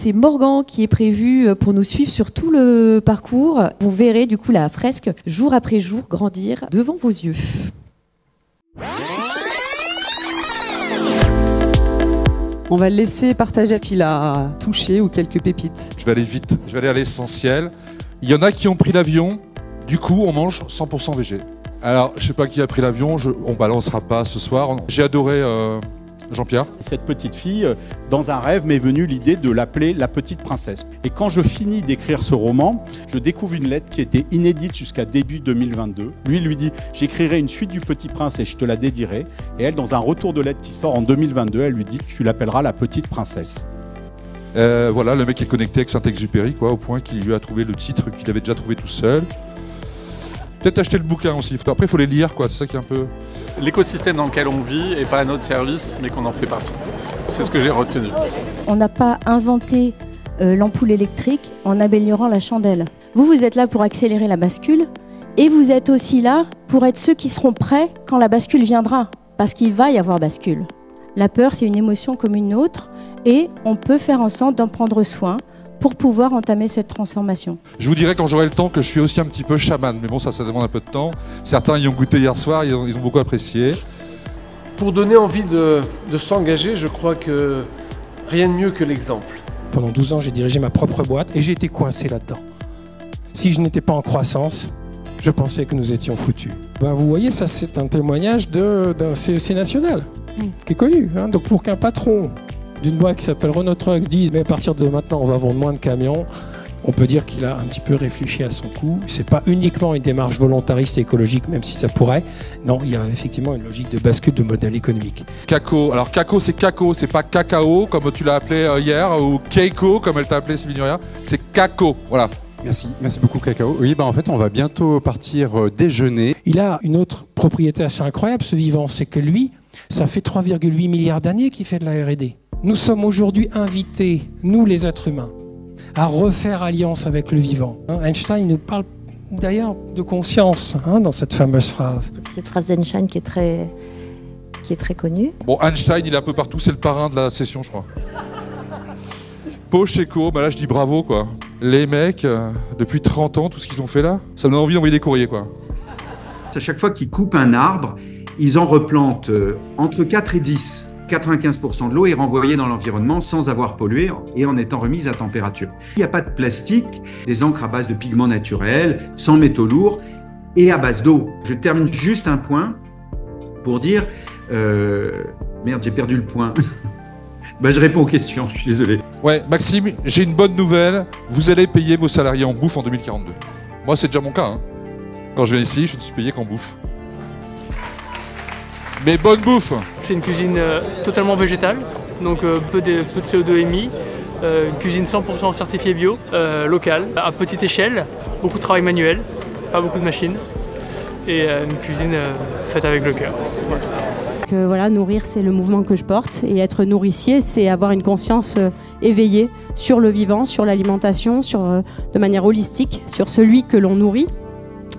c'est Morgan qui est prévu pour nous suivre sur tout le parcours. Vous verrez du coup la fresque jour après jour grandir devant vos yeux. On va le laisser partager ce qu'il a touché ou quelques pépites. Je vais aller vite, je vais aller à l'essentiel. Il y en a qui ont pris l'avion, du coup on mange 100% végé. Alors je sais pas qui a pris l'avion, on balancera pas ce soir. J'ai adoré Jean-Pierre. Cette petite fille, dans un rêve, m'est venue l'idée de l'appeler la petite princesse. Et quand je finis d'écrire ce roman, je découvre une lettre qui était inédite jusqu'à début 2022. Lui, il lui dit « J'écrirai une suite du Petit Prince et je te la dédierai ». Et elle, dans un retour de lettre qui sort en 2022, elle lui dit « Tu l'appelleras la petite princesse ». Voilà, le mec est connecté avec Saint-Exupéry, quoi, au point qu'il lui a trouvé le titre qu'il avait déjà trouvé tout seul. Peut-être acheter le bouquin aussi. Après, il faut les lire, quoi. C'est ça qui est un peu... L'écosystème dans lequel on vit est pas à notre service, mais qu'on en fait partie. C'est ce que j'ai retenu. On n'a pas inventé l'ampoule électrique en améliorant la chandelle. Vous êtes là pour accélérer la bascule et vous êtes aussi là pour être ceux qui seront prêts quand la bascule viendra. Parce qu'il va y avoir bascule. La peur, c'est une émotion comme une autre et on peut faire en sorte d'en prendre soin pour pouvoir entamer cette transformation. Je vous dirai quand j'aurai le temps que je suis aussi un petit peu chaman, mais bon, ça demande un peu de temps. Certains y ont goûté hier soir, ils ont beaucoup apprécié. Pour donner envie de s'engager, je crois que rien de mieux que l'exemple. Pendant 12 ans, j'ai dirigé ma propre boîte et j'ai été coincé là-dedans. Si je n'étais pas en croissance, je pensais que nous étions foutus. Vous voyez, ça c'est un témoignage d'un CEC national, qui est connu. Donc pour qu'un patron d'une boîte qui s'appelle Renault Trucks dise mais à partir de maintenant on va vendre moins de camions, on peut dire qu'il a un petit peu réfléchi à son coup. C'est pas uniquement une démarche volontariste et écologique, même si ça pourrait. Non, il y a effectivement une logique de bascule de modèle économique. Caco, alors Caco, c'est pas cacao comme tu l'as appelé hier, ou Keiko comme elle t'a appelé Sylvie Nuria, c'est Caco, voilà. Merci beaucoup Cacao. Oui, en fait on va bientôt partir déjeuner. Il a une autre propriété assez incroyable ce vivant, c'est que lui, ça fait 3,8 milliards d'années qu'il fait de la R&D. Nous sommes aujourd'hui invités, nous les êtres humains, à refaire alliance avec le vivant. Einstein nous parle d'ailleurs de conscience dans cette fameuse phrase. Cette phrase d'Einstein qui est très connue. Bon, Einstein, il est un peu partout, c'est le parrain de la session, je crois. Pocheco, là je dis bravo, quoi. Les mecs, depuis 30 ans, tout ce qu'ils ont fait là, ça me donne envie d'envoyer des courriers, quoi. À chaque fois qu'ils coupent un arbre, ils en replantent entre 4 et 10. 95% de l'eau est renvoyée dans l'environnement sans avoir pollué et en étant remise à température. Il n'y a pas de plastique, des encres à base de pigments naturels, sans métaux lourds et à base d'eau. Je termine juste un point pour dire... Merde, j'ai perdu le point. Je réponds aux questions, je suis désolé. Ouais, Maxime, j'ai une bonne nouvelle. Vous allez payer vos salariés en bouffe en 2042. Moi, c'est déjà mon cas. Quand je viens ici, je ne suis payé qu'en bouffe. Mais bonne bouffe. C'est une cuisine totalement végétale, donc peu de CO2 émis, une cuisine 100% certifiée bio, locale, à petite échelle, beaucoup de travail manuel, pas beaucoup de machines, et une cuisine faite avec le cœur. Voilà, nourrir, c'est le mouvement que je porte, et être nourricier, c'est avoir une conscience éveillée sur le vivant, sur l'alimentation, de manière holistique, sur celui que l'on nourrit,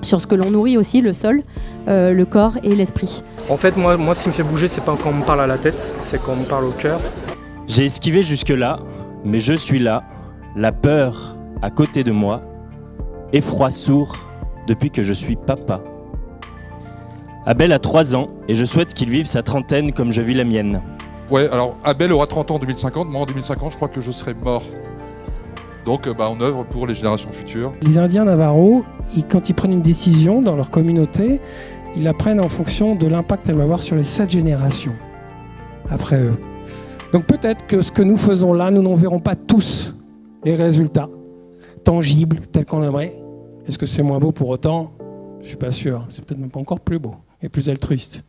sur ce que l'on nourrit aussi, le sol, le corps et l'esprit. En fait, moi, ce qui me fait bouger, c'est pas quand on me parle à la tête, c'est quand on me parle au cœur. J'ai esquivé jusque-là, mais je suis là, la peur à côté de moi, effroi sourd depuis que je suis papa. Abel a 3 ans et je souhaite qu'il vive sa trentaine comme je vis la mienne. Ouais, alors Abel aura 30 ans en 2050, moi en 2050 je crois que je serai mort. Donc on œuvre pour les générations futures. Les Indiens Navajo, quand ils prennent une décision dans leur communauté, ils la prennent en fonction de l'impact qu'elle va avoir sur les 7 générations après eux. Donc peut-être que ce que nous faisons là, nous n'en verrons pas tous les résultats tangibles tels qu'on aimerait. Est-ce que c'est moins beau pour autant? Je ne suis pas sûr. C'est peut-être même pas encore plus beau et plus altruiste.